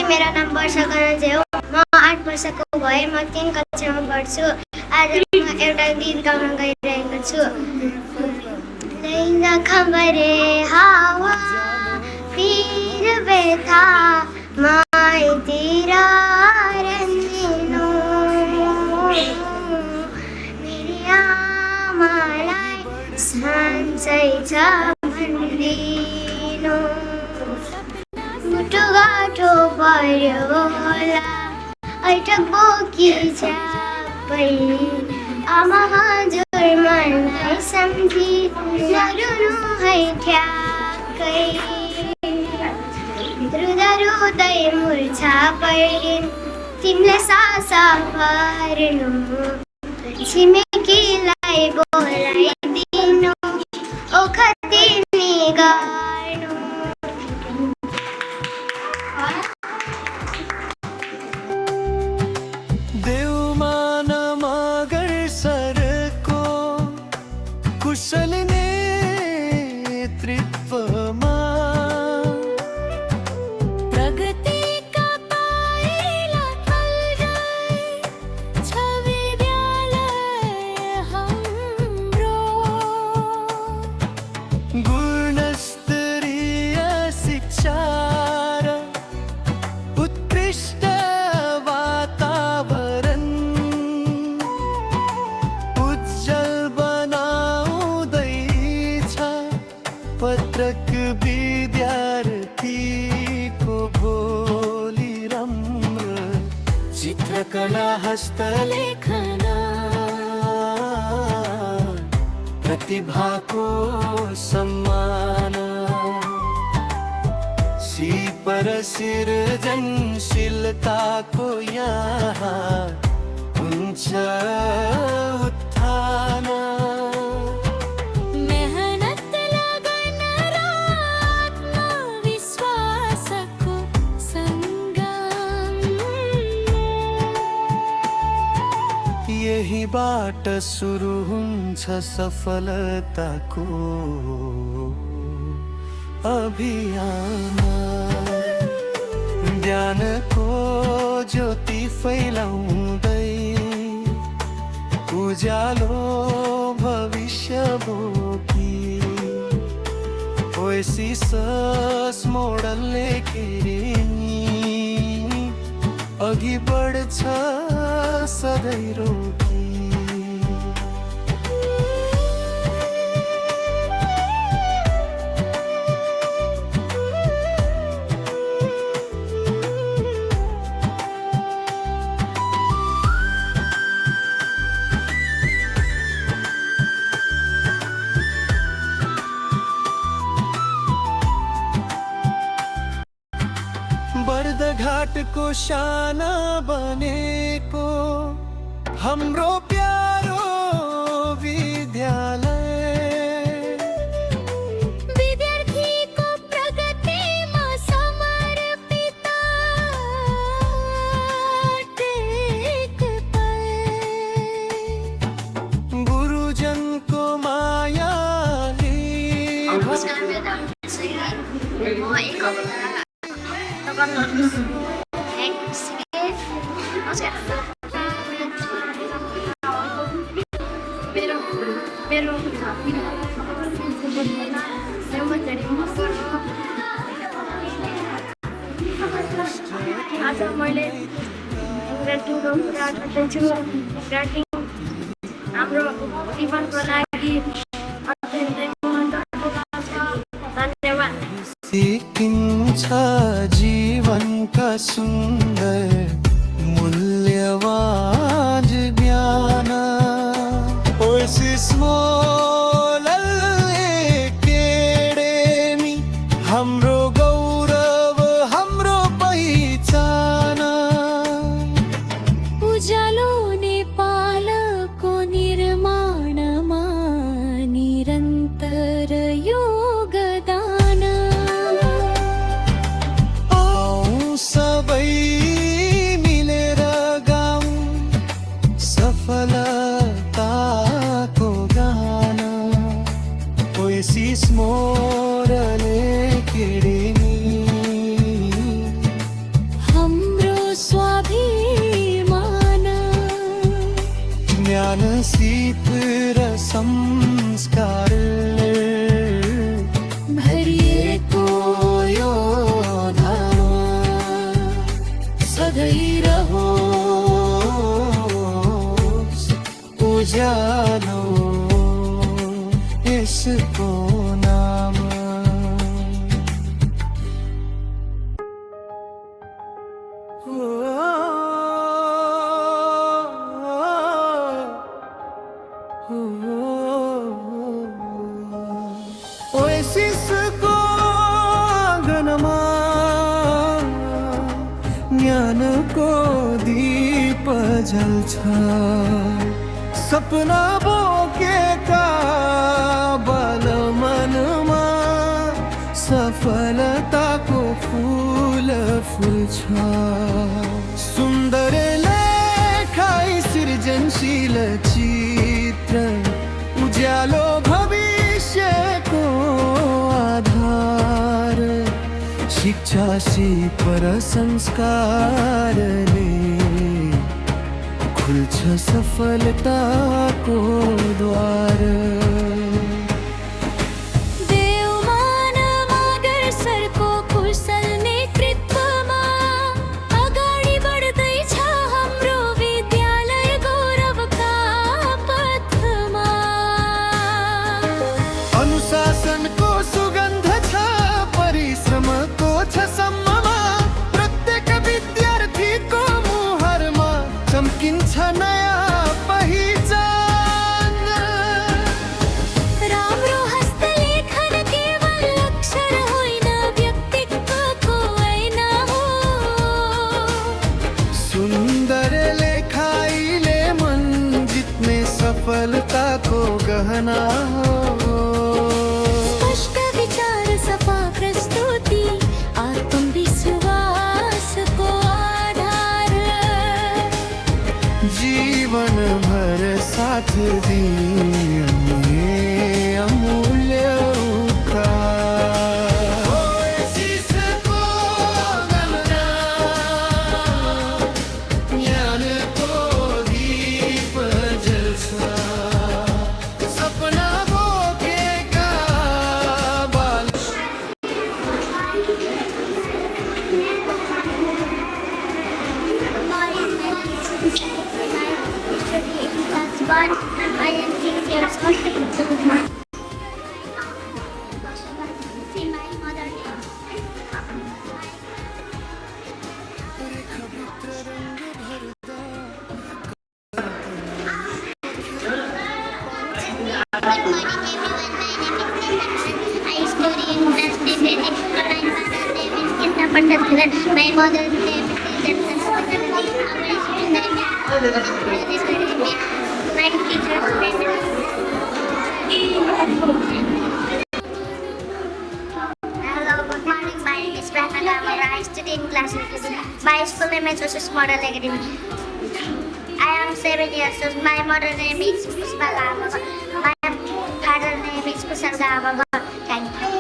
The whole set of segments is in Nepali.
मेरो नाम वर्षा गणजे हो। म 8 वर्षको भए। म 3 कक्षामा पढ्छु। आज म एउटा गीत गाउन गइरहेको छु। लैजा खबरे हावा फिर व्यथा माइतिर रन्जिनु, मेरी आमालाई सन्चै छ भन्दिनु। मुटु गाठो पर्यो होला ऐठक बोकी छ्यापै, आमा हजुर मनलाई सम्झी नरुनु है ठ्याक्कै। रुँदा रुँदै मुर्छा परिन् तिमीले सासा भर्नु, छिमेकीलाई बोलाइदिनु ओखतिनी गर्नु। देवमान मगर सरको कुशल नेतृत्वमा प्रगतिका पाइला फल्दै छ विद्यालय हाम्रो। गुणस्तरीय शिक्षा र उत्कृष्ट वातावरण उज्जवल बनाउँदैछ पत्रक विद्यार्थीको भोलि राम्रो। चित्रकला हस्तलेखन प्रतिभाको सम्मान, पर सृजनशीलताको यहाँ हुन्छ उत्थान। मेहनत लगन र आत्मविश्वासको सङ्गम, यहीबाट सुरु हुन्छ सफलताको अभियान। ज्ञानको ज्योति फैलाउँदै उज्यालो भविष्य बोकी ओएसिस मोडलले घेरिनी अघि बढ्छ सधैँ रोकी। बर्दघाटको शान बनेको हाम्रो प्यारो विद्यालय, विद्यार्थीको प्रगतिमा समर्पित टेक पल, गुरुजनको मायाले आज मैले हाम्रो जीवनको लागि अत्यन्तै धन्यवाद। सिकिन्छ जीवनका सुन्दर मूल्यवान ज्ञान। ओएसिस मोडल एकेडेमी हाम्रो गौरव हाम्रो पहिचान। उज्यालो नेपालको निर्माणमा निरन्तर योगदान। सबै सीप र संस्कार भरिएको यो धाम सधैँ रहोस् उज्यालो यसको नाम। ओएसिसको आँगनमा ज्ञानको दीप जल्छ, सपना बोकेका बाल मनमा सफलताको फूल फुल्छ। सुन्दर लेखाइ सृजनशील चित्र उज्यालो भविष्यको आधार, शिक्षा सिप र संस्कारले खुल्छ सफलताको द्वार। देवमानगर सरको कुशल नेतृत्वमा अगाडि बढ्दैछ हाम्रो विद्यालय गौरवका पथमा। अनुशासनको सुगन्ध छ, परिश्रमको छ सम्ममा, प्रत्येक विद्यार्थीको मुहारमा चम्किन्छ नयाँ पहिचान। राम्रो हस्तलेखन केवल अक्षर होइन, व्यक्तित्वको ऐना हो। सुन्दर लेखाइले मन जित्ने सफलताको गहना हो। स्पष्ट विचार, सफा प्रस्तुति, आत्मविश्वासको आधार। जीवन भर साथ दिने अमूल्य उपहार। ओएसिसको आँगनमा ज्ञानको दीप जल्छ, सपना बोकेका बाल। I am 6 years old. See my mother name. Good morning everyone, my name is Nandana. I study in class 3 basic school. My father's name is Krishna Pattabhiran. My mother's name is Jansan Pattabhiran. Our school name is my teacher's name is Hello, good morning. My name is Prathana Amara. I study in class 6. My school name is Joseph Model Academy. I am 7 years old. My mother's name is Puspa Gababa. My father's name is Kusal Gababa. Thank you.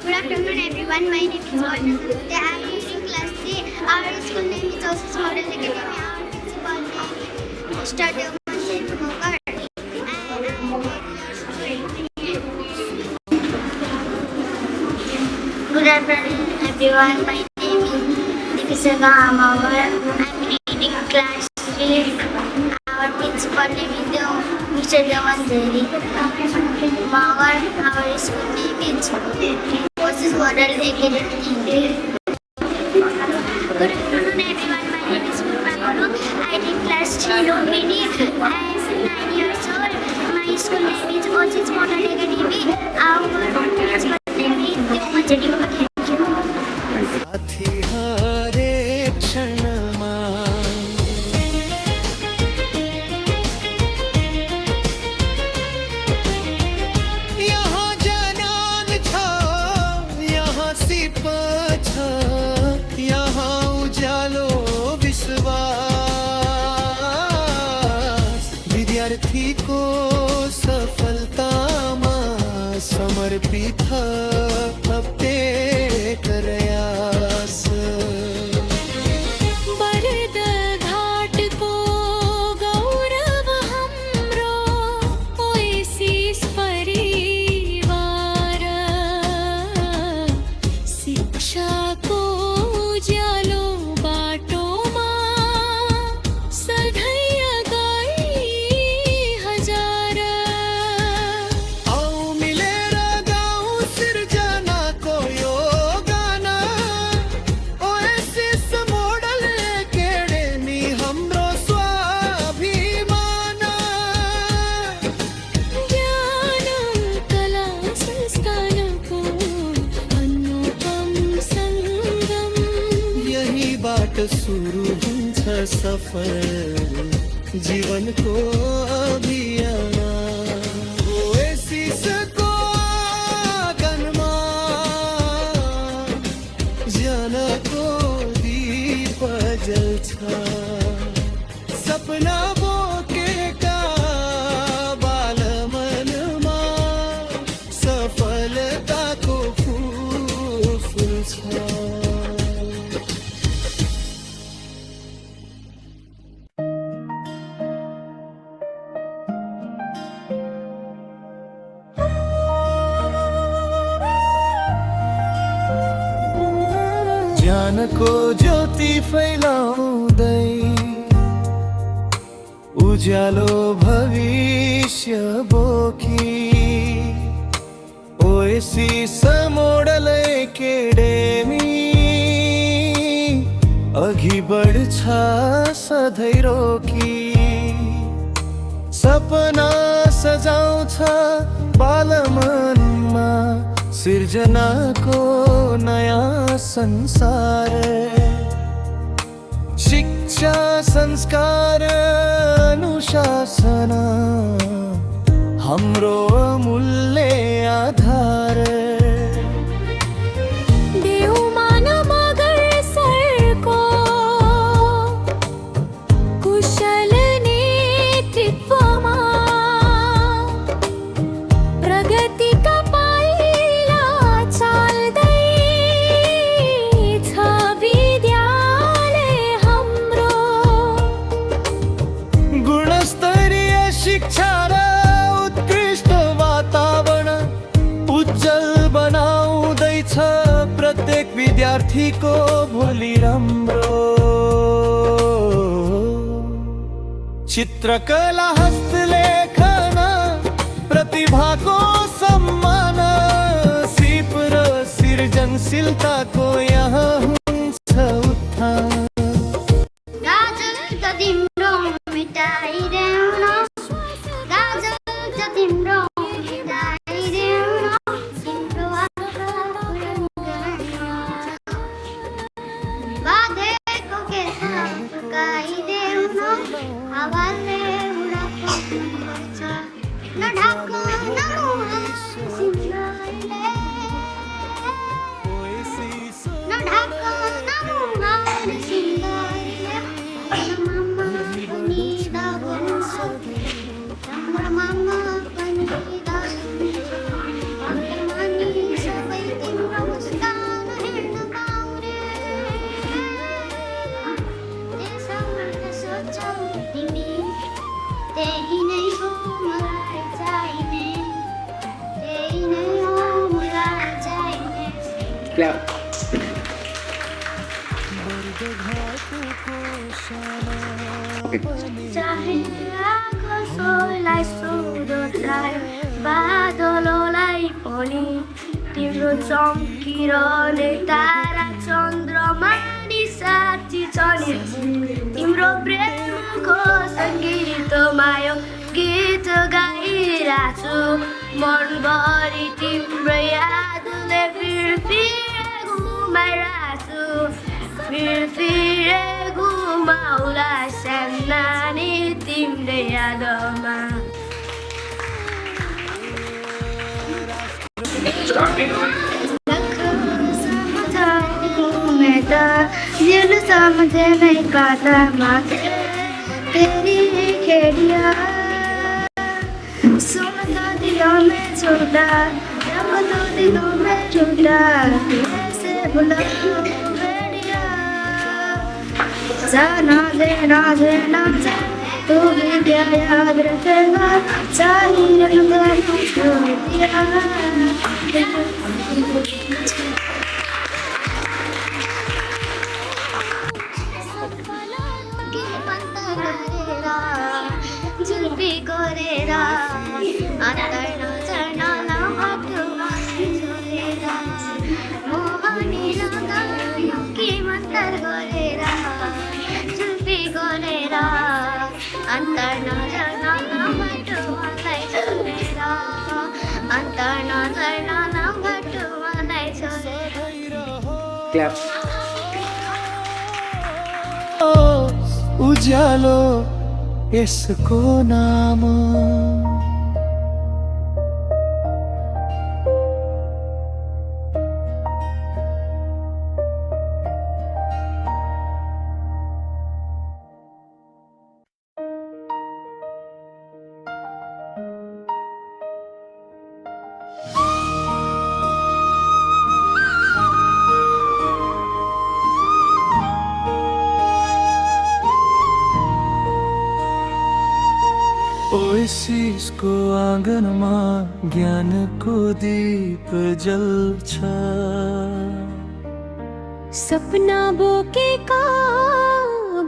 Good afternoon everyone, my name is Varna. I am in class 3. Our school name is Joseph Model Academy. Our principal name is Mr. Devman Shetmokar. Good afternoon everyone, my name is Dipsaka Amawar. I am reading class 3. Our principal name is Mr. Devman Shetmokar. Our school name is Joseph Model Academy. Good afternoon everyone, my name is Purva Guru. I am in class 3 Lumini. I am 9 years old. My school name is Joseph Model Academy. Our principal name is Devman Shetmokar. Thank you. साथी हरेक क्षणमा यहाँ जनान छ, यहाँ सिप छ, यहाँ उज्यालो विश्वास। विद्यार्थीको सफलतामा समर्पित प्रत्येक प्रयास बरद घाटको गौरव हाम्रो ओएसिस परिवार शिक्षाको उज्यालो बाटोमा सधैँ अगाडि हजार औ मिलेर गाउँ सिर्जनाको यो गाना ओएसिस मोडल एकेडेमी हाम्रो स्वाभिमान ज्ञान कला संस्कानको अनुपम सङ्गम यहीबाट सुरु हुन्छ सफल जीवनको अभियान ओएसिसको आँगनमा ज्ञानको दीप जल्छ सपना बोकेका बालमनमा सफलताको फुल फुल्छ ज्ञानको ज्योति फैलाउँदै उज्यालो भविष्य बोकी ओएसिस मोडल एकेडेमी अघि बढ्छ सधैँ रोकी सपना सजाउँछ बालमनमा सिर्जनाको नयाँ संसार शिक्षा संस्कार अनुशासन हाम्रो अमूल्य आधार देउमान मगर सरको कुशल नेतृत्वमा प्रगतिका पाइला चाल्दैछ विद्यालय हाम्रो गुणस्तरीय शिक्षा र उत्कृष्ट वातावरण उज्जवल बनाउँदैछ प्रत्येक विद्यार्थीको भोलि राम्रो चित्रकला हस्तलेखन प्रतिभाको सम्मान सिप र सृजनशीलताको यहाँ हुन्छ उत्थान गाजल त तिम्रो मिटाइदेऊ न गाजल त तिम्रो मिटाइदेऊ न तिम्रो आँखा बाँधेको केश फुकाइदेऊ न हावाले उडाएको गर्छ न ढाक्नु न मुहान सिङ्गारले न ढाक्नु न मुहान सिङ्गारले मामा पनि दागुन्छ हाम्रो मामा पनि दागुन्छ मानी सबै तिम्रो मुस्कान हेर्न पाउने त्यसबाट सोच्छौ तिमी त्यही नै हो मलाई चाहिने त्यही नै हो मलाई चाहिने चाहे आकाशलाई सोधोलाई बादललाई पनि तिम्रो चम्किरहने तारा चन्द्रमा नि साथी छ नि तिम्रो प्रेमको सङ्गीतमा यो गीत गाइरहेछु मनभरि तिम्रो यादले फिर घुमाइरहेछु फिर घुमाउला सानानी तिम्रो यादमा दिल सम्झने बाटामा फेरि खेडिया अखियों में झूठा रंग तो दिलों में झूठा कैसे भुलाऊं बेड़िया जाना देना देना तू भी क्या याद रखेगा चाहिए रंग छोड़ दिया जुल्फी गोरेरा अंतर नजर नाला हटवा जोरेरा मोहनी लगा की मंतर गोरेरा जुल्फी गोरेरा अंतर नजर नाला हटवा जोरेरा अंतर नजर नाला हटवा जोरेरा क्लैप उजालो यसको नाम ओएसिसको आँगनमा ज्ञानको दीप जल्छ सपना बोकेका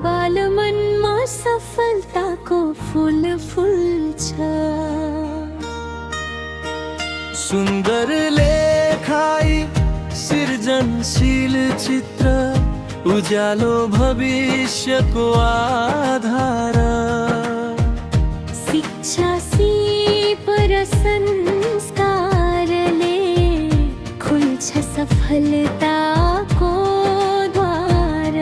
बालमनमा सफलताको फुल फुल्छ सुन्दर लेखाई सृजनशील चित्र उज्यालो भविष्यको आधार शिक्षा पर संस्कारले खुल्छ सफलताको द्वार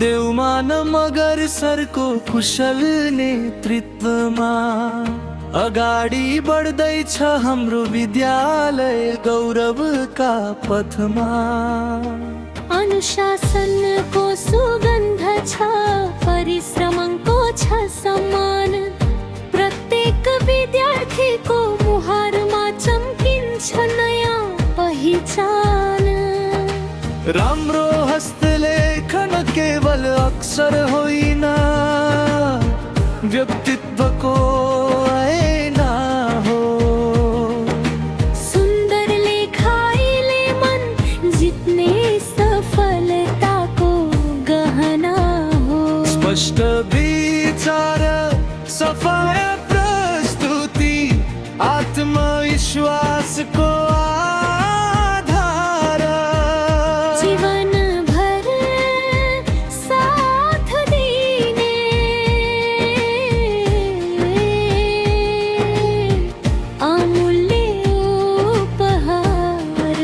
देउमान मगर सरको कुशल नेतृत्वमा अगाडि बढ्दैछ हाम्रो विद्यालय गौरवका पथमा अनुशासनको सुगन्ध छ परिश्रमको छ सम्मान प्रत्येक विद्यार्थीको मुहारमा चम्किन्छ नयाँ पहिचान राम्रो हस्तलेखन केवल अक्षर होइन व्यक्तित्वको ऐना हो सुन्दर लेखाइले मन जित्ने सफलताको गहना हो स्पष्ट विचार सफल प्रस्तुति आत्मविश्वासको आधार जीवनभर साथ दिने अमूल्य उपहार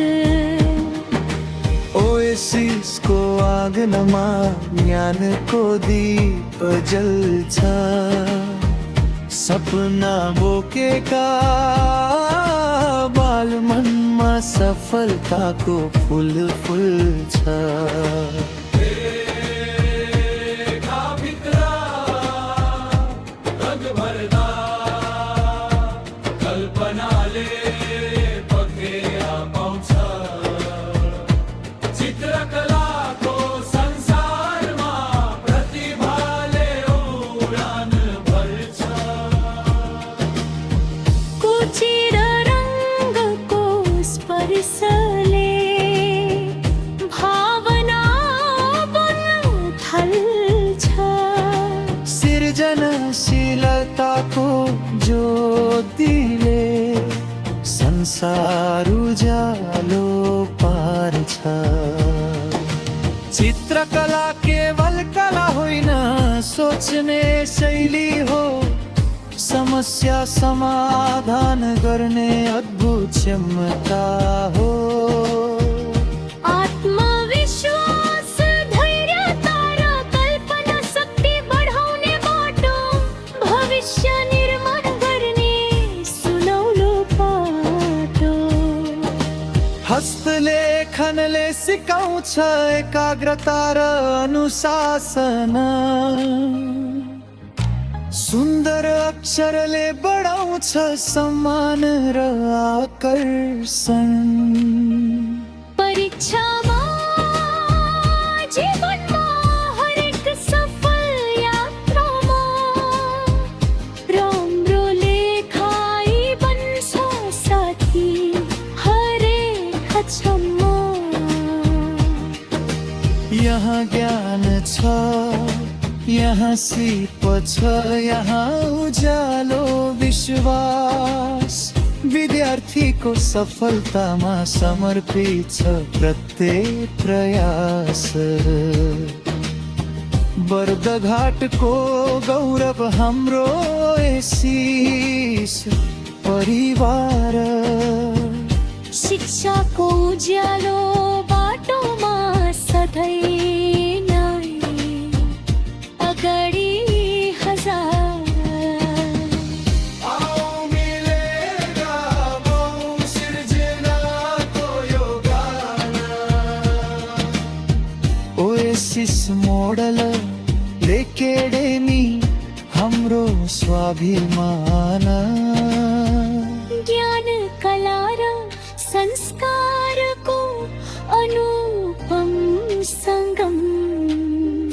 ओएसिसको आँगनमा ज्ञानको दीप जल्छ सपना बोकेका बालमनमा सफलताको फुल फुल्छ कुचिर रङ्गको स्पर्शले भावना बन्न थाल्छ सृजनशीलताको ज्योतिले संसार उज्यालो पार्छ चित्रकला केवल कला होइन सोच्ने शैली हो समस्या समाधान गर्ने अद्भुत क्षमता हो आत्मविश्वास धैर्यता र कल्पना शक्ति बढाउने बाटो भविष्य निर्माण गर्ने सुनौलो पाटो सिकाउँछ एकाग्रता र अनुशासन सुन्दर अक्षरले बढाउँछ सम्मान र आकर्षण परीक्षामा जीवनमा हरेक सफल यात्रामा राम्रो लेखाइ बन्छ साथी हरेक क्षमा यहाँ ज्ञान छ यहाँ सिप छ यहाँ उज्यालो विश्वास विद्यार्थीको सफलतामा समर्पित छ प्रत्येक प्रयास बर्दघाटको गौरव हाम्रो एसिस परिवार शिक्षाको उज्यालो बाटोमा सधैँ अगाडि हजार ओएसिस मोडल एकेडेमी हाम्रो स्वाभिमान ज्ञान कला र संस्कारको अनुपम सङ्गम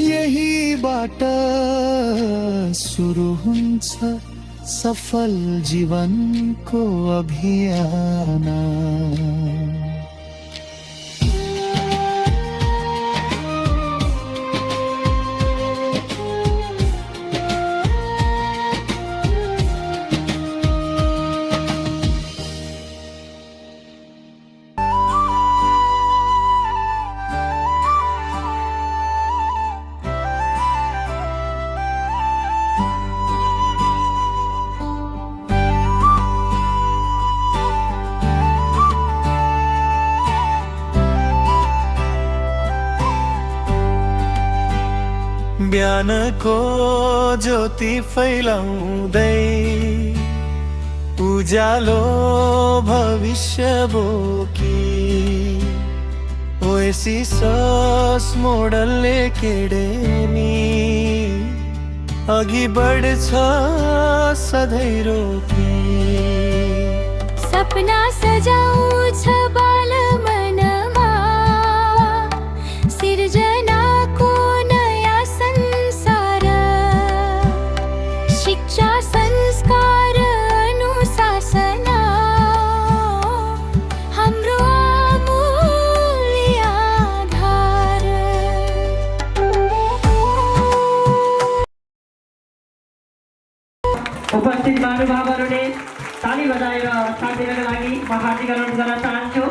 यहीबाट सुरु हुन्छ सफल जीवनको अभियान बिहानको ज्योति फैलाउँदै उज्यालो भविष्य बोकी ओएसिस मोडल एकेडेमी अघि बढ्छ सधैँ रोकी सपना सजाउँछ बाल मनमा सिर्जनाको नयाँ संसार शिक्षा संस्कार अनुशासन हाम्रो अमूल्य आधार उपस्थित महानुभावहरूले ताली बजाएर साथ दिनको लागि म हार्दिक अनुरोध गर्न चाहन्छु।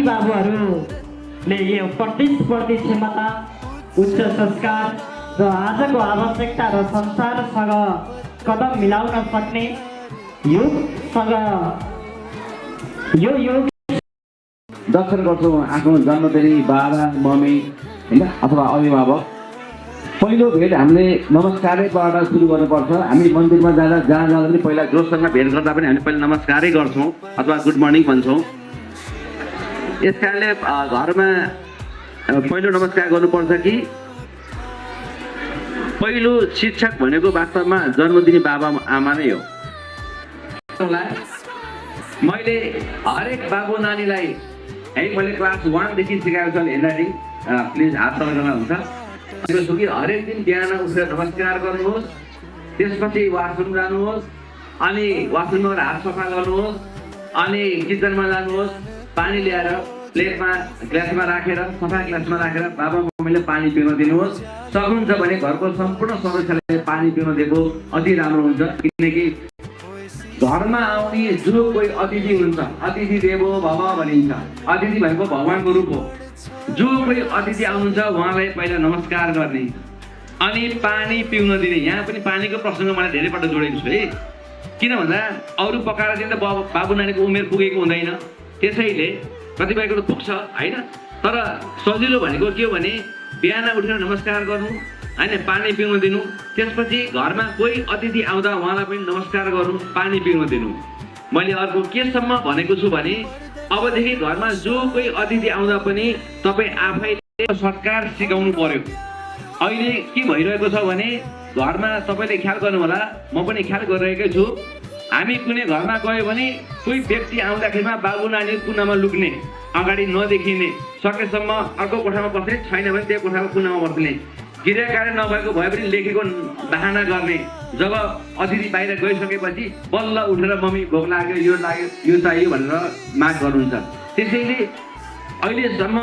बाबुहरूले यो प्रतिस्पर्धी क्षमता उच्च संस्कार र आजको आवश्यकता र संसारसँग कदम मिलाउन सक्ने युगसँग यो योग दर्शन गर्छौँ आफ्नो जन्मदिनी बाबा मम्मी होइन अथवा अभिभावक। पहिलो भेट हामीले नमस्कारैबाट सुरु गर्नुपर्छ। हामी मन्दिरमा जाँदा पनि पहिला जोसँग भेट गर्दा पनि हामीले पहिला नमस्कारै गर्छौँ अथवा गुड मर्निङ भन्छौँ। यस कारणले घरमा पहिलो नमस्कार गर्नुपर्छ कि पहिलो शिक्षक भनेको वास्तवमा जन्मदिनी बाबा आमा नै हो। मैले हरेक बाबु नानीलाई है मैले क्लास 1 देखि सिकाएको छु ह्यान्डराइटिङ प्लिज हात तल गर्दा हुन्छ कि हरेक दिन बिहान उठेर नमस्कार गर्नुहोस्, त्यसपछि वासरुम जानुहोस्, अनि वासरुममा गएर हात सफा गर्नुहोस्, अनि किचनमा जानुहोस्, पानी ल्याएर प्लेटमा ग्लासमा राखेर सफा ग्लासमा राखेर बाबा मम्मीले पानी पिउन दिनुहोस्। सक्नुहुन्छ भने घरको सम्पूर्ण सदस्यले पानी पिउन दिएको अति राम्रो हुन्छ, किनकि घरमा आउने जो कोही अतिथि हुन्छ, अतिथि देवो भव भनिन्छ। अतिथि भनेको भगवानको रूप हो। जो कोही अतिथि आउनुहुन्छ उहाँलाई पहिला नमस्कार गर्ने, अनि पानी पिउन दिने। यहाँ पनि पानीको प्रसङ्ग मलाई धेरैपल्ट जोडेको छु है। किन भन्दा अरू पकाएर चाहिँ त बाबु नानीको उमेर पुगेको हुँदैन, त्यसैले कतिपयको त पुग्छ होइन। तर सजिलो भनेको के हो भने बिहान उठेर नमस्कार गर्नु होइन, पानी पिउन दिनु। त्यसपछि घरमा कोही अतिथि आउँदा उहाँलाई पनि नमस्कार गर्नु, पानी पिउन दिनु। मैले अर्को केसम्म भनेको छु भने अबदेखि घरमा जो कोही अतिथि आउँदा पनि तपाईँ आफैले सत्कार सिकाउनु पर्यो। अहिले के भइरहेको छ भने घरमा तपाईँले ख्याल गर्नु होला, म पनि ख्याल गरिरहेकै छु। हामी कुनै घरमा गयो भने कोही व्यक्ति आउँदाखेरिमा बाबु नानी कुनामा लुक्ने, अगाडि नदेखिने, सकेसम्म अर्को कोठामा बस्ने, छैन भने त्यो कोठाको कुनामा बस्ने, गृह कार्य नभएको भए पनि लेखेको बहाना गर्ने। जब अतिथि बाहिर गइसकेपछि बल्ल उठेर मम्मी भोक लाग्यो, यो चाहियो भनेर माग गर्नुहुन्छ। त्यसैले अहिलेसम्म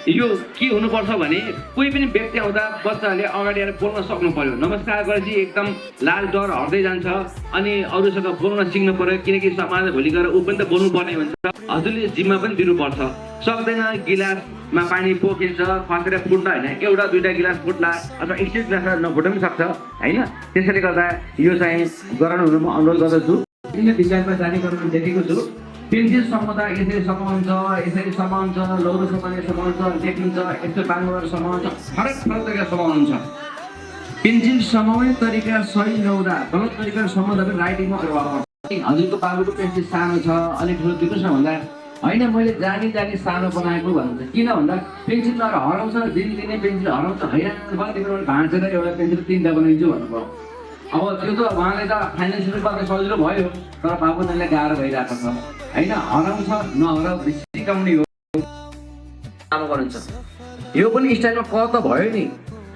यो के हुनुपर्छ भने कोही पनि व्यक्ति आउँदा बच्चाहरूले अगाडि आएर बोल्न सक्नु पर्यो। नमस्कार गरेपछि एकदम लाल डर हट्दै जान्छ, अनि अरूसँग बोल्न सिक्नु पर्यो। किनकि समाजमा भोलि गएर ऊ पनि त बोल्नु पर्ने हुन्छ। हजुरले जिम्मा पनि दिनुपर्छ। सक्दैन गिलासमा पानी पोखिन्छ, खसेर फुट्ला होइन, एउटा दुईवटा गिलास फुट्ला अथवा एक्सिस गिलास नफुट्न पनि सक्छ होइन। त्यसैले गर्दा यो चाहिँ गराउनु हुन म अनुरोध गर्दछु। अन्य विषयमा जाने गर्नु देखेको छु। पेन्सिल समाउँदा यसरी समाउँछ, यसरी समाउँछ, लौरो समाउने समाउँछ, लेखिन्छ, यस्तो बाङ्गोबाट समाउँछ, फरक फरक तरिका समाउनुहुन्छ। पेन्सिल समाउने तरिका सही नहुँदा गलत तरिकाले समाउँदा पनि राइटिङमा प्रभाव पर्छ। हजुरको बाबुको पेन्सिल सानो छ, अलिक ठुलो दिनुहोस् न भन्दा होइन मैले जानी सानो बनाएको भन्नुहुन्छ। किन भन्दा पेन्सिल हराउँछ, दिनदिनै पेन्सिल हराउँछ, हैरान भयो भाँचेर एउटा पेन्सिल 3टा बनाइदिन्छु भन्नुभयो। अब त्यो त उहाँले त फाइनेन्सियल गर्दा सजिलो भयो, तर बाबु नानीलाई गाह्रो भइरहेको छ होइन। हराउँछ नहराउ सिकाउने हो काम गर्नुहुन्छ। यो पनि स्टाइलमा क त भयो नि,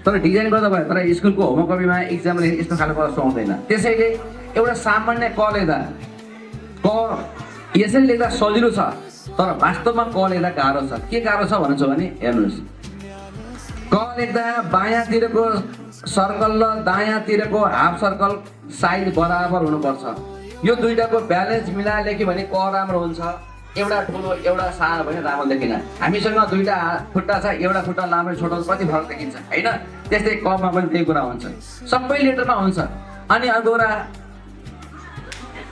तर डिजाइन गर्दा भयो। तर स्कुलको होमवर्कमा इक्जामले यस्तो खालको क सुहाउँदैन। त्यसैले एउटा सामान्य क लेख्दा क यसरी लेख्दा सजिलो छ, तर वास्तवमा क लेख्दा गाह्रो छ। के गाह्रो छ भन्नुहुन्छ भने हेर्नुहोस्, क लेख्दा बायाँतिरको सर्कल र दायाँतिरको हाफ सर्कल साइड बराबर हुनुपर्छ। यो दुईटाको ब्यालेन्स मिलाएर लेख्यो भने क राम्रो हुन्छ। एउटा ठुलो एउटा सानो भने राम्रो देखिन्न। हामीसँग दुईटा खुट्टा छ, एउटा खुट्टा लामो छोटो कति फरक देखिन्छ होइन। त्यस्तै कमा पनि त्यही कुरा हुन्छ, सबै लेटरमा हुन्छ। अनि अर्को कुरा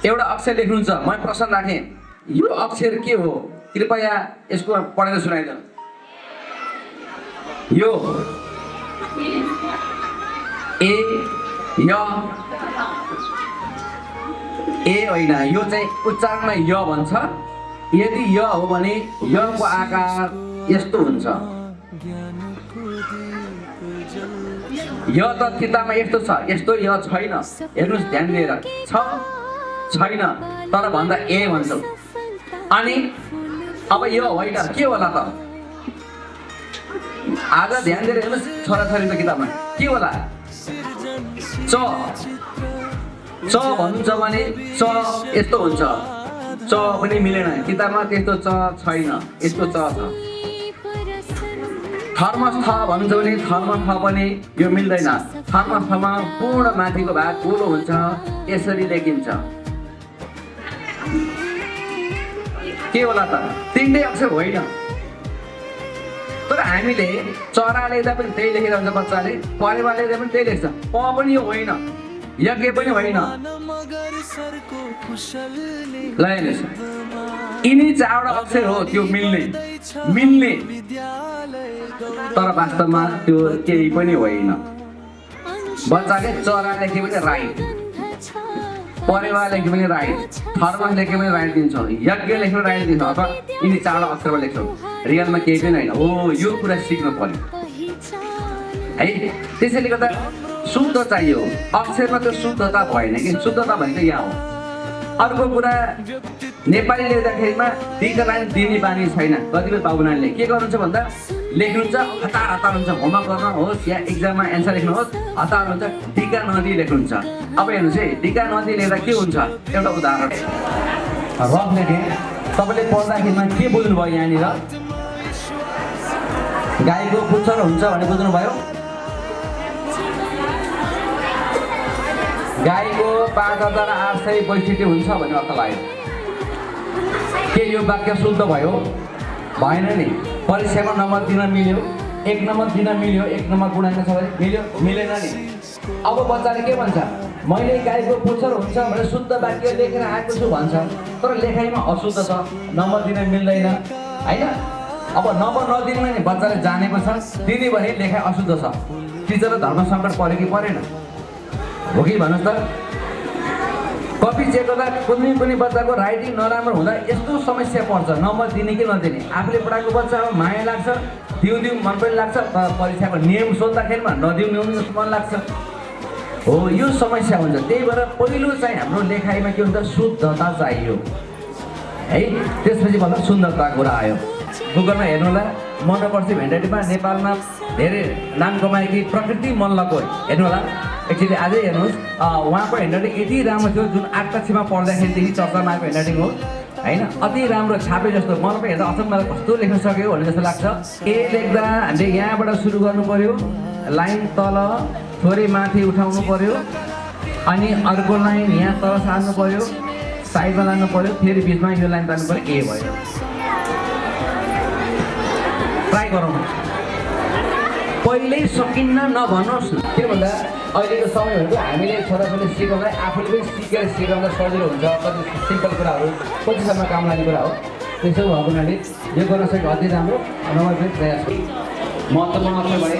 एउटा अक्षर लेख्नुहुन्छ, म प्रश्न राखेँ यो अक्षर के हो, कृपया यसको पढेर सुनाइदिनु। यो ए य ए होइन, यो चाहिँ उच्चारणमा य भन्छ। यदि य हो भने यको आकार यस्तो हुन्छ। य त किताबमा यस्तो छ, यस्तो य छैन। हेर्नुहोस् ध्यान दिएर, छैन तर भन्दा ए भन्छ। अनि अब यो होइन के होला त? आज ध्यान दिएर हेर्नुहोस् छोराछोरीको किताबमा के होला? च भन्नुहुन्छ भने च यस्तो हुन्छ, च पनि मिलेन। किताबमा त्यस्तो च छैन, यस्तो च छ। थर्मस थ भन्नुहुन्छ भने थर्मस थ पनि यो मिल्दैन। थर्मस थमा पूर्ण माथिको भाग गोलो हुन्छ, यसरी लेखिन्छ। के होला त? 3टै अक्षर होइन। तर हामीले चरा लेख्दा पनि त्यही लेखेर हुन्छ, बच्चाले परेवा लेख्दा पनि त्यही लेख्छ। प पनि यो होइन, यज्ञ पनि होइन। ल हेर्नुहोस्, यिनी 4वटा अक्षर हो त्यो मिल्ने, तर वास्तवमा त्यो केही पनि होइन। बच्चाले चरा लेखे पनि राइट, परेवा लेखे पनि राइट, थर्मस लेखे पनि राइट दिन्छ, यज्ञ लेख्नु राइट दिन्छ, अथवा यिनी 4वटा अक्षरमा लेख्छौँ। रियलमा केही पनि होइन हो। यो कुरा सिक्नु पर्यो है। त्यसैले गर्दा शुद्ध चाहियो, अक्षरमा त्यो शुद्धता भएन कि। शुद्धता भनेको यहाँ हो। अर्को कुरा, नेपाली लेख्दाखेरिमा 2टा लाइन दिने बानी छैन। कतिपय बाबु नानीले के गर्नुहुन्छ भन्दा लेख्नुहुन्छ, हतार हुन्छ, होमवर्क गर्न होस् या इक्जाममा एन्सर लेख्नुहोस्, हतार हुन्छ, टीका नदिई लेख्नुहुन्छ। अब हेर्नुहोस् है, टीका नदिई लेख्दा के हुन्छ? एउटा उदाहरण रफ लेखेँ, तपाईँले पढ्दाखेरिमा के बुझ्नुभयो? यहाँनिर गाईको पुच्छर हुन्छ भने बुझ्नुभयो? गाईको 5,862 हुन्छ भन्ने अर्थ लाग्यो। के यो वाक्य शुद्ध भयो? भएन नि। परीक्षामा नम्बर दिन मिल्यो, 1 नम्बर दिन मिल्यो, 1 नम्बर गुणाङ्क छ भने मिल्यो, मिलेन नि। अब बच्चाले के भन्छ? मैले गाईको पुच्छर हुन्छ भनेर शुद्ध वाक्य लेखेर आएको छु भन्छ, तर लेखाइमा अशुद्ध छ, नम्बर दिन मिल्दैन होइन। अब नम्बर नदिनु नि बच्चाले जानेको छ, दिने भने लेखाइ अशुद्ध छ। टिचरलाई धर्म सङ्कट पऱ्यो कि परेन? हो कि भन्नुहोस् त? कपी चेक गर्दा कुनै पनि बच्चाको राइटिङ नराम्रो हुँदा यस्तो समस्या पर्छ, नम्बर दिने कि नदिने। आफूले पढाएको बच्चा माया लाग्छ, दिउँ मन पनि लाग्छ, तर परीक्षाको नियम सोद्धाखेरिमा नदिउँ जस्तो मन लाग्छ। हो, यो समस्या हुन्छ। त्यही भएर पहिलो चाहिँ हाम्रो लेखाइमा के हुन्छ? शुद्धता चाहियो है। त्यसपछि भन्दा सुन्दरता कुरा आयो। गुगलमा हेर्नुहोला, मनोपर्सी भेन्डेटीमा नेपालमा धेरै नाम कमाएकी प्रकृति मल्लको हेर्नुहोला, एकचोटि आजै हेर्नुहोस्। उहाँको ह्यान्डराइटिङ यति राम्रो थियो, जुन 8 कक्षामा पढ्दाखेरिदेखि चर्चामा आएको ह्यान्डराइटिङ हो होइन। अति राम्रो छापे जस्तो, मलाई पनि हेर्दा अचम्म कस्तो लेख्न सक्यो भन्ने जस्तो लाग्छ। ए लेख्दा हामीले यहाँबाट सुरु गर्नु पर्यो, लाइन तल थोरै माथि उठाउनु पर्यो, अनि अर्को लाइन यहाँ तल सार्नु पर्यो, साइडमा लानु पर्यो, फेरि बिचमा यो लाइन तान्नु पर्यो, ए भयो। ट्राई गरौँ। पहिल्यै सकिन्न नभन्नुहोस् न। के भन्दा अहिलेको समय भनेको हामीले छोराछोरी सिकाउँदा आफूले पनि सिकेर सिकाउँदा सजिलो हुन्छ। कति सिम्पल कुराहरू कतिसम्म काम लाग्ने कुरा हो। त्यसो भएको हुनाले यो गर्न सकेको अति राम्रो, नम्बर पनि प्रयास महत्त्वपूर्ण अक्षर भए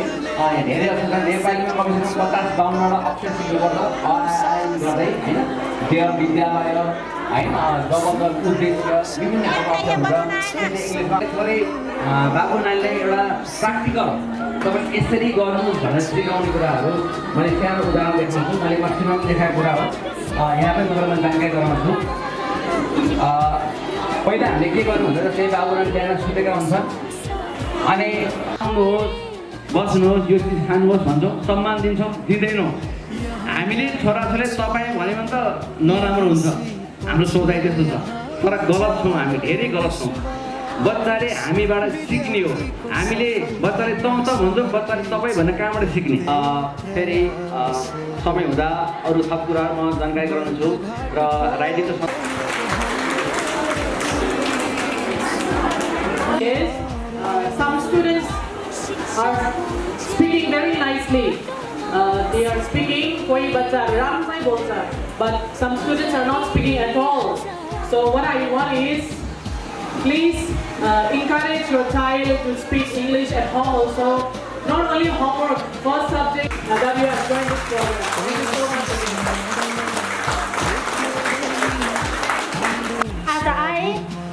धेरै अक्षर नेपालीमा कमसेकम 50-52वटा अक्षर सिक्नुपर्छ गर्दै होइन। देव विद्यालय होइन, जबरदस्त उद्देश्य, विभिन्न खालको अक्षर हुन्छ। इङ्ग्लिसमा थोरै बाबु नानीलाई एउटा प्र्याक्टिकल तपाईँ यसरी गर्नु भनेर सिकाउने कुराहरू मैले सानो उदाहरण देखाउँछु। मैले म्याक्सिमम देखाएको कुरा हो, यहाँ पनि तपाईँलाई जानकारी गराउँछु। पहिला हामीले के गर्नु हुन्छ? त्यही बाबु नानी त्यहाँ सुतेका हुन्छ, अनि आउनुहोस् बस्नुहोस्, यो चिज खानुहोस् भन्छौँ, सम्मान दिन्छौँ, दिँदैनौँ। हामीले छोराछोरीले तपाईँ भन्यो भने त नराम्रो हुन्छ। हाम्रो सोचाइ त्यस्तो छ, तर गलत छौँ हामी, धेरै गलत छौँ। बच्चाले हामीबाट सिक्ने हो। हामीले बच्चाले त भन्छौँ, बच्चाले तपाईँ भनेर कहाँबाट सिक्ने? फेरि समय हुँदा अरू थप कुराहरू म जानकारी गराउनेछु र राइटिङको some students are speaking very nicely. They are speaking, koi bacha ramai bolcha, but some students are not speaking at all. So what I want is, please encourage your child to speak English at home also. Not only homework, first subject that you are joined this program. Thank you so much. आज आए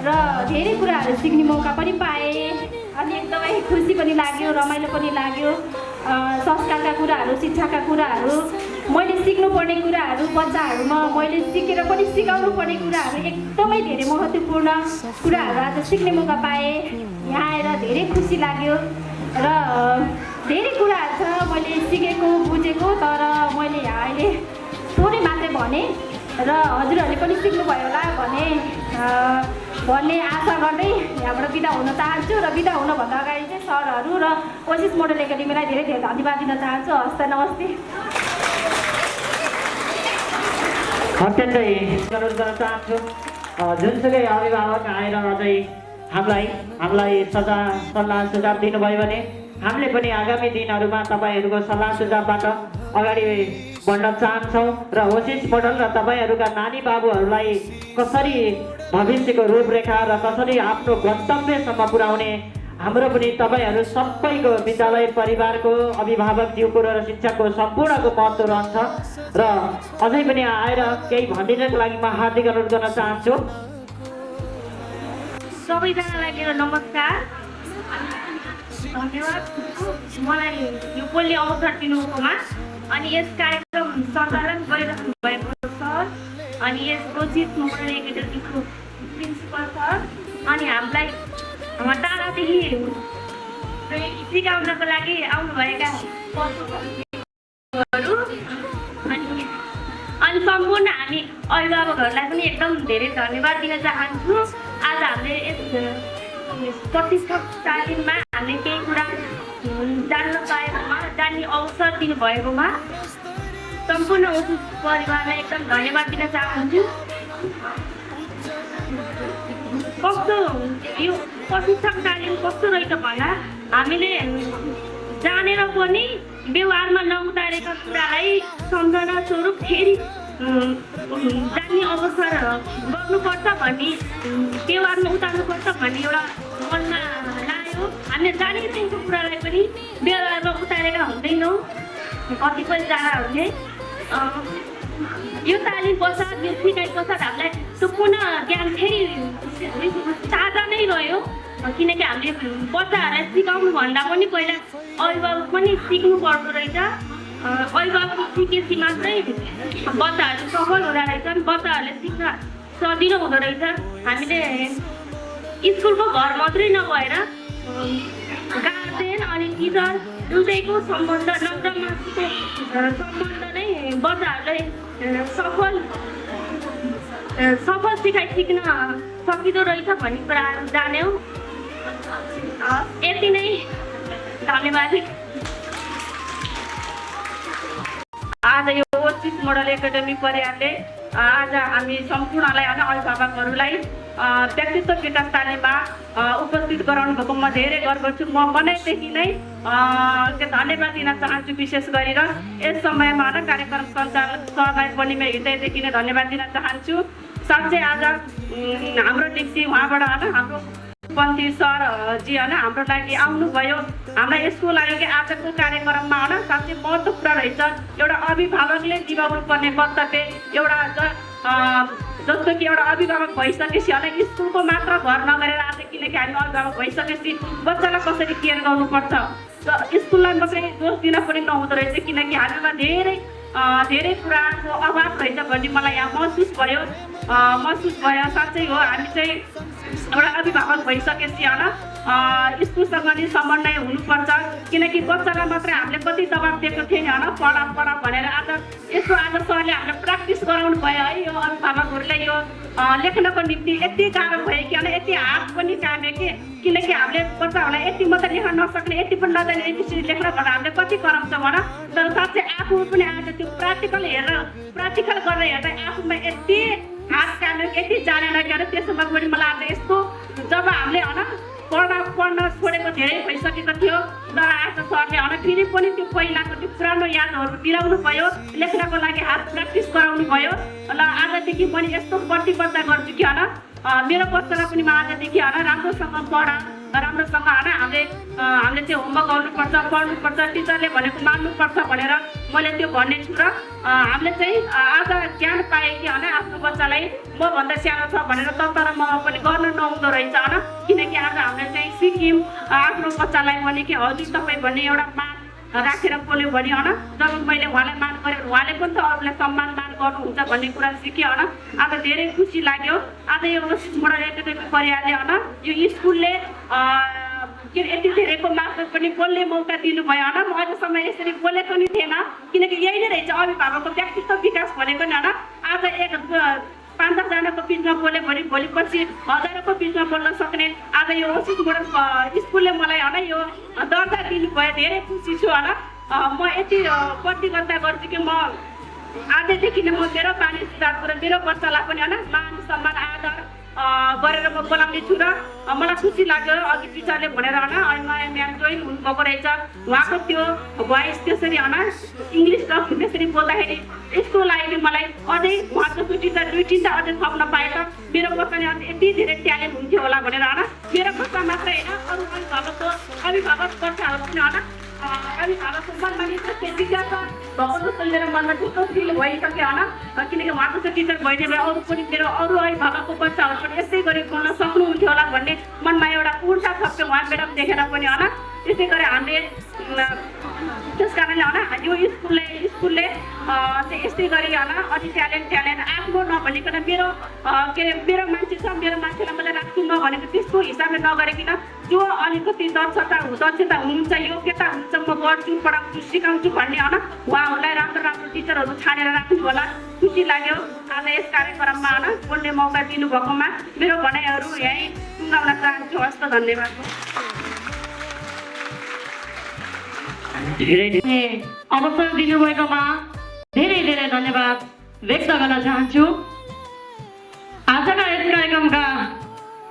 र धेरै कुराहरू सिक्ने मौका पनि पाएँ, अनि एकदमै खुसी पनि लाग्यो, रमाइलो पनि लाग्यो। संस्कारका कुराहरू, शिक्षाका कुराहरू, मैले सिक्नुपर्ने कुराहरू, बच्चाहरूमा मैले सिकेर पनि सिकाउनु पर्ने कुराहरू, एकदमै धेरै महत्त्वपूर्ण कुराहरू आज सिक्ने मौका पाएँ। यहाँ आएर धेरै खुसी लाग्यो र धेरै कुराहरू छ मैले सिकेको बुझेको, तर मैले यहाँ अहिले थोरै मात्रै भने र हजुरहरूले पनि सिक्नुभयो होला भन्ने आशा गर्दै यहाँबाट बिदा हुन चाहन्छु। र बिदा हुनभन्दा अगाडि चाहिँ सरहरू र ओसिस मोडल एकाडेमीलाई धेरै धेरै धन्यवाद दिन चाहन्छु। हस्त नमस्ते। अत्यन्तै अनुरोध गर्न चाहन्छु, जुनसुकै अभिभावक आएर अझै हामीलाई सल्लाह सुझाव दिनुभयो भने हामीले पनि आगामी दिनहरूमा तपाईँहरूको सल्लाह सुझावबाट अगाडि बढ्न चाहन्छौँ र ओसिस मोडल र तपाईँहरूका नानी बाबुहरूलाई कसरी भविष्यको रूपरेखा र कसरी आफ्नो गन्तव्यसम्म पुर्याउने हाम्रो पनि तपाईँहरू सबैको विद्यालय परिवारको अभिभावकज्यूको र शिक्षकको सम्पूर्णको महत्त्व रहन्छ। र अझै पनि आएर केही भनिदिनको लागि म हार्दिक अनुरोध गर्न चाहन्छु। सबैजनालाई मेरो नमस्कार, धन्यवाद मलाई यो बोल्ने अवसर दिनुभएकोमा। अनि यस कार्यक्रम सञ्चालन गरिरहनु भएको सर, अनि यस ओसिस मोडल एकाडेमीको प्रिन्सिपल सर, अनि हामीलाई टाढादेखि सिकाउनको लागि आउनुभएका पशुहरू अनि सम्पूर्ण हामी अभिभावकहरूलाई पनि एकदम धेरै धन्यवाद दिन चाहन्छु। आज हामीले यस प्रशिक्षक तालिममा हामीले केही कुरा जान्न पाएकोमा, जान्ने अवसर दिनुभएकोमा सम्पूर्ण ओसिस परिवारलाई एकदम धन्यवाद दिन चाहन्छु। कस्तो यो प्रशिक्षक तालिम कस्तो रहेछ भन्दा हामीले जानेर पनि व्यवहारमा नउतारेका कुरालाई सम्झना स्वरूप फेरि जान्ने अवसर गर्नुपर्छ भन्ने व्यवहारमा उतार्नुपर्छ भन्ने एउटा मनमा लाग्यो। हामीले जानेको कुरालाई पनि व्यवहारमा उतारेका हुँदैनौँ कतिपयजनाहरूले। यो तालिम पश्चात यो सिकाइ पश्चात हामीलाई त्यो पुनः ज्ञान फेरि ताजा नै रह्यो। किनकि हामीले बच्चाहरूलाई सिकाउनु भन्दा पनि पहिला अभिभावक पनि सिक्नु पर्दो रहेछ। अभिभावक सिकेपछि मात्रै बच्चाहरू सफल हुँदो रहेछन्, बच्चाहरूले सिक्न सजिलो हुँदो रहेछ। हामीले स्कुलको घर मात्रै नभएर गार्जेन अनि टिचर दुवैको सम्बन्ध नम्रमासिको सम्बन्ध नै बच्चाहरूलाई सफल सिकाइ सिक्न सकिँदो रहेछ भन्ने कुराहरू जान्यौँ। यति नै, धन्यवाद। आज यो ओसिस मोडल एकाडेमी पर्याले आज हामी सम्पूर्णलाई होइन अभिभावकहरूलाई व्यक्तित्व विकास तालिममा उपस्थित गराउनु भएको म धेरै गर्व छु। म मनैदेखि नै धन्यवाद दिन चाहन्छु। विशेष गरेर यस समयमा होइन कार्यक्रम सञ्चालक सरलाई पनि म हृदयदेखि नै धन्यवाद दिन चाहन्छु। साँच्चै आज हाम्रो डिप्सी उहाँबाट होइन हाम्रो पन्थी सरजी होइन हाम्रो लागि आउनुभयो। हामीलाई यसको लागि कि आजको कार्यक्रममा होइन साँच्चै महत्त्वपूर्ण रहेछ। एउटा अभिभावकले निभाउनु पर्ने कर्तव्य एउटा जस्तो कि एउटा अभिभावक भइसकेपछि होइन स्कुलको मात्र भर नगरेर आज किनकि हामी अभिभावक भइसकेपछि बच्चालाई कसरी केयर गर्नुपर्छ स्कुललाई मात्रै दोष दिन पनि नहुँदो रहेछ। किनकि हामीमा धेरै कुराको अभाव रहेछ भन्ने मलाई यहाँ महसुस भयो। साँच्चै हो, हामी चाहिँ एउटा अभिभावक भइसकेपछि होइन स्कुलसँग नि समन्वय हुनुपर्छ। किनकि बच्चालाई मात्रै हामीले कति दबाब दिएको थिएँ नि होइन पढ भनेर आज सरले हामीलाई प्र्याक्टिस गराउनु भयो है। यो अभिभावकहरूलाई यो लेख्नको निम्ति यति गाह्रो भयो कि होइन यति हात पनि काम्यो कि किनकि हामीले बच्चाहरूलाई यति मात्रै लेख्न नसक्ने यति पनि नजाने एबिसिडी लेख्न भनेर हामीले कति कराउँछ भन। तर साँच्चै आफू पनि आज त्यो प्र्याक्टिकल गरेर हेर्दा आफूमा यति हात काम्यो यति जानेन कि त्यसोमा पनि मलाई आज यस्तो जब हामीले होइन पढ्न छोडेको धेरै भइसकेको थियो। तर आज सरले होइन फेरि पनि त्यो पहिलाको त्यो पुरानो यादहरू दिलाउनु भयो, लेख्नको लागि हात प्र्याक्टिस गराउनु भयो। ल आजदेखि पनि यस्तो प्रतिबद्ध गर्छु कि होइन मेरो बच्चालाई पनि म आजदेखि होइन राम्रोसँग राम्रोसँग होइन हामीले चाहिँ होमवर्क गर्नुपर्छ, पढ्नुपर्छ, टिचरले भनेको मान्नुपर्छ भनेर मैले त्यो भन्ने छु। र हामीले चाहिँ आज ज्ञान पाएँ कि होइन आफ्नो बच्चालाई मभन्दा सानो छ भनेर तर म पनि गर्न नहुँदो रहेछ होइन। किनकि आज हामीले चाहिँ सिक्यौँ आफ्नो बच्चालाई भने कि हजुर तपाईँ भन्ने एउटा मान राखेर बोल्यो भने होइन जब मैले उहाँलाई मान गरेँ उहाँले पनि त अरूलाई सम्मान मान गर्नुहुन्छ भन्ने कुरा सिकेँ होइन। आज धेरै खुसी लाग्यो। आज यो ओसिस मोडल एकाडेमी पर्याले होइन यो स्कुलले यति धेरैको मार्फत पनि बोल्ने मौका दिनुभयो होइन। म अहिलेसम्म यसरी बोलेको नि थिएन किनकि यही नै रहेछ अभिभावकको व्यक्तित्व विकास भनेको नि होइन। आज 5-10 जनाको बिचमा बोल्यो भने भोलिपछि हजारौँको बिचमा बोल्न सक्ने आज यो ओसिस मोडल स्कुलले मलाई होइन यो दर्जा दिनुभयो। धेरै खुसी छु होइन। म यति प्रतिबद्ध गर्छु कि म आजदेखि नै म मेरो बानी सुधारको र मेरो बच्चालाई पनि होइन मान सम्मान आदर गरेर म बोलाउने छु। र मलाई खुसी लाग्यो अघि टिचरले भनेर होइन अहिले म्याम जोइन हुनुभएको रहेछ उहाँको त्यो भोइस त्यसरी होइन इङ्ग्लिस त्यसरी बोल्दाखेरि यसको लागि मलाई अझै उहाँको टिचर 2-3टा अझै थप्न पाए त मेरो बच्चाले अझै यति धेरै ट्यालेन्ट हुन्थ्यो होला भनेर होइन। मेरो बच्चा मात्रै होइन अरू अभिभावक बच्चाहरू पनि होइन अभिभावकको मनमा त्यस्तो जिज्ञासा भएको जस्तो मेरो मनमा त्यस्तो फिल भइसक्यो होइन। किनकि उहाँको चाहिँ टिचर भइदियो भने अरू पनि मेरो अरू अभिभावकको बच्चाहरू पनि यस्तै गरी बोल्न सक्नुहुन्थ्यो होला भन्ने मनमा एउटा ऊर्जा थप्यो उहाँ म्याडम देखेर पनि होइन। त्यसै गरी हामीले त्यस कारणले होइन यो स्कुलले चाहिँ यस्तै गरी होइन अझै ट्यालेन्ट आफ्नो नभनिकन मेरो मेरो मान्छे छ मेरो मान्छेलाई मैले राख्छु नभनेको त्यस्तो हिसाबले नगरिकन जो अलिकति दक्षता हुनुहुन्छ योग्यता हुन्छ म गर्छु पढाउँछु सिकाउँछु भन्ने होइन उहाँहरूलाई राम्रो टिचरहरू छानेर राख्नु होला। खुसी लाग्यो आज यस कार्यक्रममा होइन बोल्ने मौका दिनुभएकोमा मेरो भनाइहरू यहीँ टुङ्गाउन चाहन्छु। हस्त धन्यवाद। धेरै अवसर दिनुभएकोमा धेरै धेरै धन्यवाद व्यक्त गर्न चाहन्छु। आजका यस कार्यक्रमका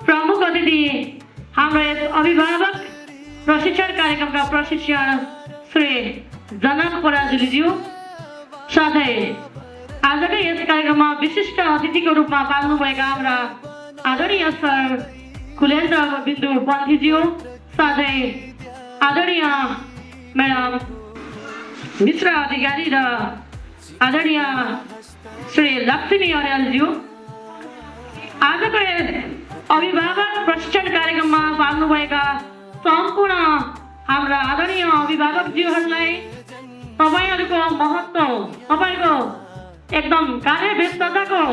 प्रमुख अतिथि हाम्रो यस अभिभावक प्रशिक्षण कार्यक्रमका प्रशिक्षण श्री जनक पराजुलीज्यू, साथै आजकै यस कार्यक्रममा विशिष्ट अतिथिको रूपमा पाल्नुभएका हाम्रा आदरणीय सर कुलेन्द्र बिन्दु पन्थीज्यू, साथै आदरणीय म्याडम मिश्र अधिकारी र आदरणीय श्री लक्ष्मी अर्यालज्यू, आजको यस अभिभावक प्रशिक्षण कार्यक्रममा पाल्नुभएका सम्पूर्ण हाम्रा आदरणीय अभिभावकज्यूहरूलाई तपाईँहरूको महत्त्व, तपाईँको एकदम कार्यव्यस्तताको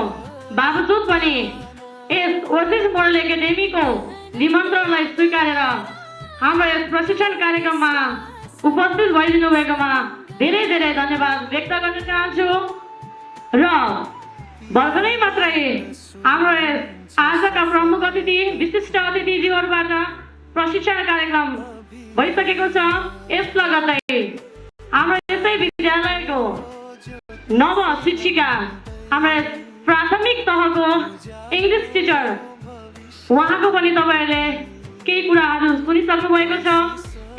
बावजुद पनि यस ओसिस मोडल एकाडेमीको निमन्त्रणलाई स्वीकारेर हाम्रो यस प्रशिक्षण कार्यक्रममा उपस्थित भइदिनु भएकोमा धेरै धेरै धन्यवाद व्यक्त गर्न चाहन्छु। र भर्खरै मात्रै हाम्रो यस आजका प्रमुख अतिथि विशिष्ट अतिथिज्यूहरूबाट प्रशिक्षण कार्यक्रम भइसकेको छ। यस लगत्तै हाम्रो यसै विद्यालयको नव शिक्षिका, हाम्रो प्राथमिक तहको इङ्ग्लिस टिचर, उहाँको पनि तपाईँहरूले केही कुराहरू सुनिसक्नु भएको छ।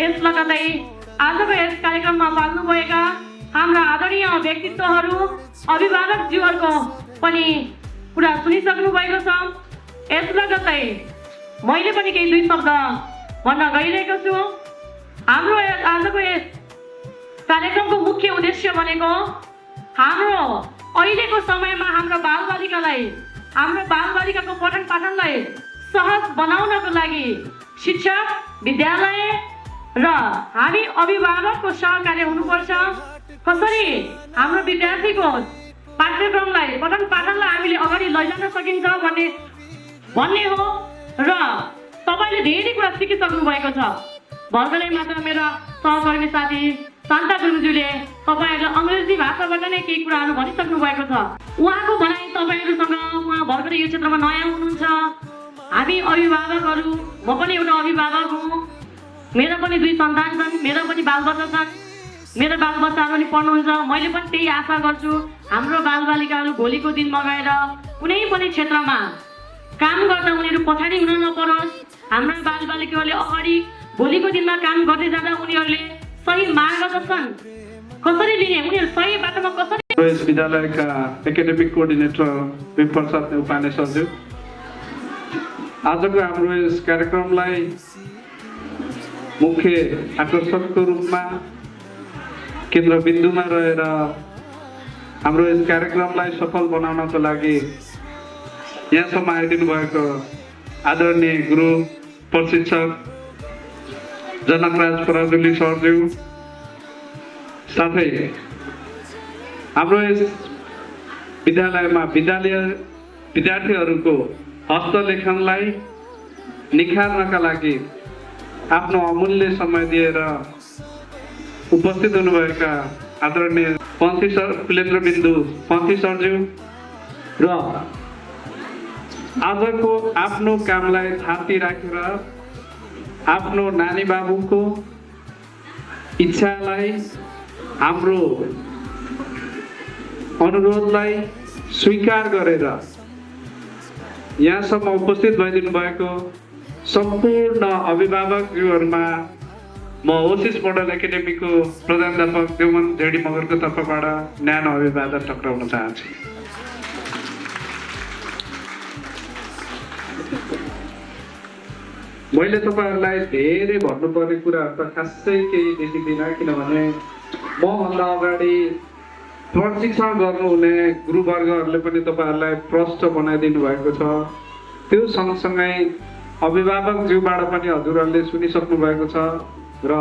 यस लगत्तै आजको यस कार्यक्रममा पाल्नुभएका हाम्रा आदरणीय व्यक्तित्वहरू, अभिभावकज्यूहरूको पनि कुरा सुनिसक्नु भएको छ। यस लगत्तै मैले पनि केही दुई शब्द भन्न गइरहेको छु। हाम्रो आजको यस कार्यक्रमको मुख्य उद्देश्य भनेको हाम्रो अहिलेको समयमा हाम्रो बालबालिकाको पठन पाठनलाई सहज बनाउनको लागि शिक्षक, विद्यालय र हामी अभिभावकको सहकार्य हुनुपर्छ। कसरी हाम्रो विद्यार्थीको पाठ्यक्रमलाई, पठन पाठनलाई हामीले अगाडि लैजान सकिन्छ भन्ने हो। र तपाईँले धेरै कुरा सिकिसक्नु भएको छ। भर्खरै मात्र मेरो सहकर्मी साथी शान्ता गुरुज्यूले तपाईँहरूले अङ्ग्रेजी भाषाबाट नै केही कुराहरू भनिसक्नु भएको छ। उहाँको भनाइ तपाईँहरूसँग, उहाँ भर्खरै यो क्षेत्रमा नयाँ हुनुहुन्छ। हामी अभिभावकहरू, म पनि एउटा अभिभावक हुँ, मेरो पनि 2 सन्तान छन्, मेरो पनि बालबच्चा छन्, मेरो बालबच्चाहरू पनि पढ्नुहुन्छ। मैले पनि त्यही आशा गर्छु हाम्रो बालबालिकाहरू भोलिको दिनमा गएर कुनै पनि क्षेत्रमा काम गर्दा उनीहरू पछाडि हुन नपरोस्। हाम्रा बालबालिकाहरूले अगाडि भोलिको दिनमा काम गर्दै जाँदा उनीहरूले सही मार्गदर्शन कसरी लिने, उनीहरू सही बाटोमा कसरी। यस विद्यालयका एकाडेमिक कोअर्डिनेटर विप्रसाद नेपाने सरज्यू, आजको हाम्रो यस कार्यक्रमलाई मुख्य आकर्षणको रूपमा केन्द्रबिन्दुमा रहेर हाम्रो यस कार्यक्रमलाई सफल बनाउनको लागि यहाँसम्म आइदिनु भएको आदरणीय गुरु प्रशिक्षक जनकराज पराजुली सरज्यू, साथै हाम्रो यस विद्यालयमा विद्यार्थीहरूको हस्तलेखनलाई निखार्नका लागि आफ्नो अमूल्य समय दिएर उपस्थित हुनुभएका आदरणीय पन्थी सर, कुलेन्द्र बिन्दु पन्थी सरज्यू र आजको आफ्नो कामलाई थाती राखेर आफ्नो नानी बाबुको इच्छालाई, हाम्रो अनुरोधलाई स्वीकार गरेर यहाँसम्म उपस्थित भइदिनु भएको सम्पूर्ण अभिभावकज्यूहरूमा म ओसिस मोडल एकाडेमीको प्रधानाध्यापक देवमन जेडी मगरको तर्फबाट न्यानो अभिवादन टक्राउन चाहन्छु। मैले तपाईँहरूलाई धेरै भन्नुपर्ने कुराहरू त खासै केही देखिँदिनँ, किनभने मभन्दा अगाडि प्रशिक्षण गर्नुहुने गुरुवर्गहरूले पनि तपाईँहरूलाई प्रष्ट बनाइदिनु भएको छ। त्यो सँगसँगै अभिभावकज्यूबाट पनि हजुरहरूले सुनिसक्नु भएको छ र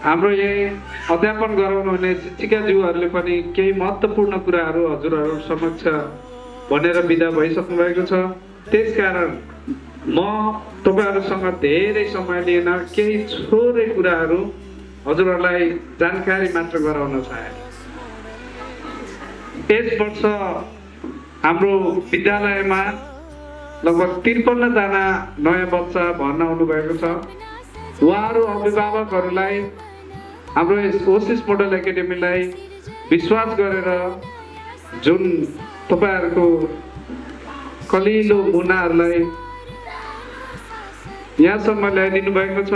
हाम्रो यही अध्यापन गराउनुहुने शिक्षिकाज्यूहरूले पनि केही महत्त्वपूर्ण कुराहरू हजुरहरू समक्ष भनेर बिदा भइसक्नु भएको छ। त्यसकारण म तपाईँहरूसँग धेरै समय लिएन, केही थोरै कुराहरू हजुरहरूलाई जानकारी मात्र गराउन चाहे। यस वर्ष हाम्रो विद्यालयमा लगभग 53 जना नयाँ बच्चा भर्ना हुनुभएको छ। उहाँहरू अभिभावकहरूलाई हाम्रो यस ओसिस मोडल एकाडेमीलाई विश्वास गरेर जुन तपाईँहरूको कलिलो मुनाहरूलाई यहाँसम्म ल्याइदिनु भएको छ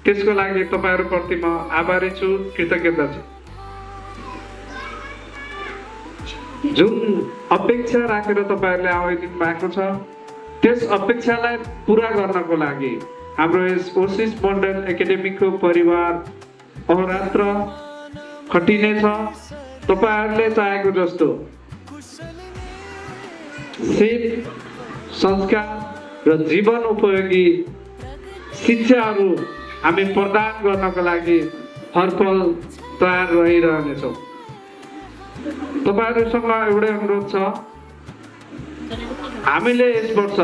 त्यसको लागि तपाईँहरूप्रति म आभारी छु, कृतज्ञता छु। जुन अपेक्षा राखेर तपाईँहरूले आइदिनु भएको छ त्यस अपेक्षालाई पुरा गर्नको लागि हाम्रो यस ओसिस मोडल एकाडेमीको परिवार अहोरात्र खटिनेछ। तपाईँहरूले चाहेको जस्तो सिप संस्कार र जीवन उपयोगी शिक्षाहरू हामी प्रदान गर्नको लागि हरपल तयार रहिरहनेछौँ। तपाईँहरूसँग एउटै अनुरोध छ, हामीले यस वर्ष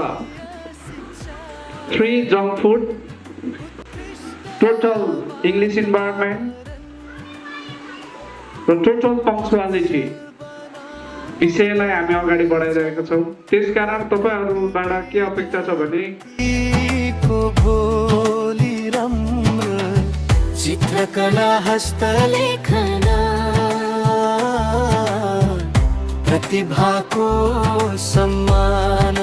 3 junk food, total English environment र टोटल पङ्क्चुअलिटी विषयलाई हामी अगाडि बढाइरहेका छौँ। त्यसकारण तपाईँहरूबाट के अपेक्षा छ भने भोलि राम्रो चित्रकला हस्तलेखना प्रतिभाको सम्मान